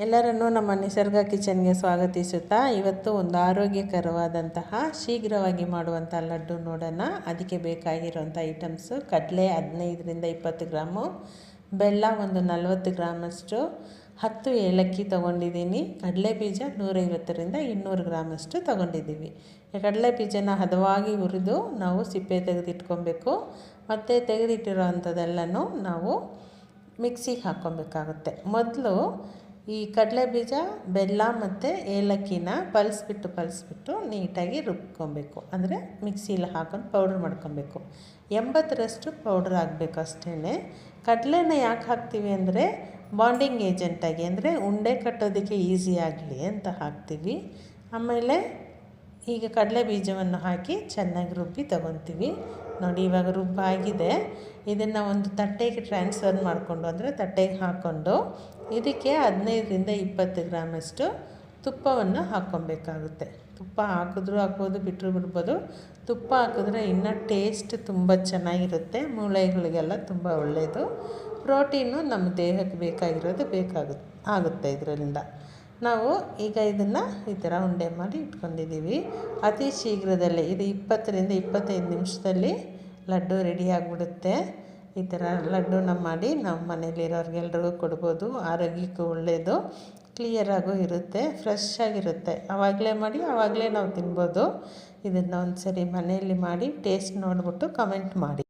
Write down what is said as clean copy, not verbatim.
ಎಲ್ಲರನ್ನೂ ನಮ್ಮ ನಿಸರ್ಗ ಕಿಚನ್ಗೆ ಸ್ವಾಗತಿಸುತ್ತಾ ಇವತ್ತು ಒಂದು ಆರೋಗ್ಯಕರವಾದಂತಹ ಶೀಘ್ರವಾಗಿ ಮಾಡುವಂಥ ಲಡ್ಡು ನೋಡೋಣ. ಅದಕ್ಕೆ ಬೇಕಾಗಿರುವಂಥ ಐಟಮ್ಸು: ಕಡಲೆ 15ರಿಂದ 20 ಗ್ರಾಮು, ಬೆಲ್ಲ ಒಂದು 40 ಗ್ರಾಮಷ್ಟು, 10 ಏಲಕ್ಕಿ ತೊಗೊಂಡಿದ್ದೀನಿ, ಕಡಲೆ ಬೀಜ 150ರಿಂದ 200 ಗ್ರಾಮಷ್ಟು ತೊಗೊಂಡಿದ್ದೀವಿ. ಕಡಲೆ ಬೀಜನ ಹದವಾಗಿ ಹುರಿದು ನಾವು ಸಿಪ್ಪೆ ತೆಗೆದಿಟ್ಕೊಬೇಕು. ಮತ್ತು ತೆಗೆದಿಟ್ಟಿರೋ ಅಂಥದ್ದೆಲ್ಲನೂ ನಾವು ಮಿಕ್ಸಿಗೆ ಹಾಕ್ಕೊಬೇಕಾಗುತ್ತೆ. ಮೊದಲು ಈ ಕಡಲೆ ಬೀಜ, ಬೆಲ್ಲ ಮತ್ತು ಏಲಕ್ಕಿನ ಪಲ್ಸ್ಬಿಟ್ಟು ನೀಟಾಗಿ ರುಬ್ಕೊಬೇಕು. ಅಂದರೆ ಮಿಕ್ಸಿಲಿ ಹಾಕೊಂಡು ಪೌಡ್ರ್ ಮಾಡ್ಕೊಬೇಕು. 80ರಷ್ಟು ಪೌಡ್ರ್ ಆಗಬೇಕು ಅಷ್ಟೇ. ಕಡಲೆನ ಯಾಕೆ ಹಾಕ್ತೀವಿ ಅಂದರೆ ಬಾಂಡಿಂಗ್ ಏಜೆಂಟಾಗಿ, ಅಂದರೆ ಉಂಡೆ ಕಟ್ಟೋದಕ್ಕೆ ಈಸಿ ಆಗಲಿ ಅಂತ ಹಾಕ್ತೀವಿ. ಆಮೇಲೆ ಈಗ ಕಡಲೆ ಬೀಜವನ್ನು ಹಾಕಿ ಚೆನ್ನಾಗಿ ರುಬ್ಬಿ ತೊಗೊತೀವಿ. ನೋಡಿ, ಇವಾಗ ರುಬ್ಬಾಗಿದೆ. ಇದನ್ನು ಒಂದು ತಟ್ಟೆಗೆ ಟ್ರಾನ್ಸ್ಫರ್ ಮಾಡಿಕೊಂಡು, ಅಂದರೆ ತಟ್ಟೆಗೆ ಹಾಕ್ಕೊಂಡು ಇದಕ್ಕೆ 15ರಿಂದ 20 ಗ್ರಾಮಷ್ಟು ತುಪ್ಪವನ್ನು ಹಾಕ್ಕೊಬೇಕಾಗುತ್ತೆ. ತುಪ್ಪ ಹಾಕಿದ್ರೂ ಹಾಕ್ಬೋದು, ಬಿಟ್ಟರು ಬಿಡ್ಬೋದು. ತುಪ್ಪ ಹಾಕಿದ್ರೆ ಇನ್ನೂ ಟೇಸ್ಟ್ ತುಂಬ ಚೆನ್ನಾಗಿರುತ್ತೆ, ಮೂಳೆಗಳಿಗೆಲ್ಲ ತುಂಬ ಒಳ್ಳೆಯದು. ಪ್ರೋಟೀನು ನಮ್ಮ ದೇಹಕ್ಕೆ ಬೇಕಾಗಿರೋದು ಆಗುತ್ತೆ ಇದರಿಂದ. ನಾವು ಈಗ ಇದನ್ನು ಈ ಥರ ಉಂಡೆ ಮಾಡಿ ಇಟ್ಕೊಂಡಿದ್ದೀವಿ. ಅತಿ ಶೀಘ್ರದಲ್ಲೇ ಇದು 20ರಿಂದ 25 ನಿಮಿಷದಲ್ಲಿ ಲಡ್ಡು ರೆಡಿ ಆಗಿಬಿಡುತ್ತೆ. ಈ ಥರ ಲಡ್ಡುನ ಮಾಡಿ ನಮ್ಮ ಮನೇಲಿರೋರಿಗೆಲ್ರಿಗೂ ಕೊಡ್ಬೋದು. ಆರೋಗ್ಯಕ್ಕೂ ಒಳ್ಳೆಯದು, ಕ್ಲಿಯರಾಗೂ ಇರುತ್ತೆ, ಫ್ರೆಶ್ ಆಗಿರುತ್ತೆ. ಆವಾಗಲೇ ಮಾಡಿ ಆವಾಗಲೇ ನಾವು ತಿನ್ಬೋದು. ಇದನ್ನು ಒಂದು ಸರಿ ಮನೆಯಲ್ಲಿ ಮಾಡಿ ಟೇಸ್ಟ್ ನೋಡಿಬಿಟ್ಟು ಕಮೆಂಟ್ ಮಾಡಿ.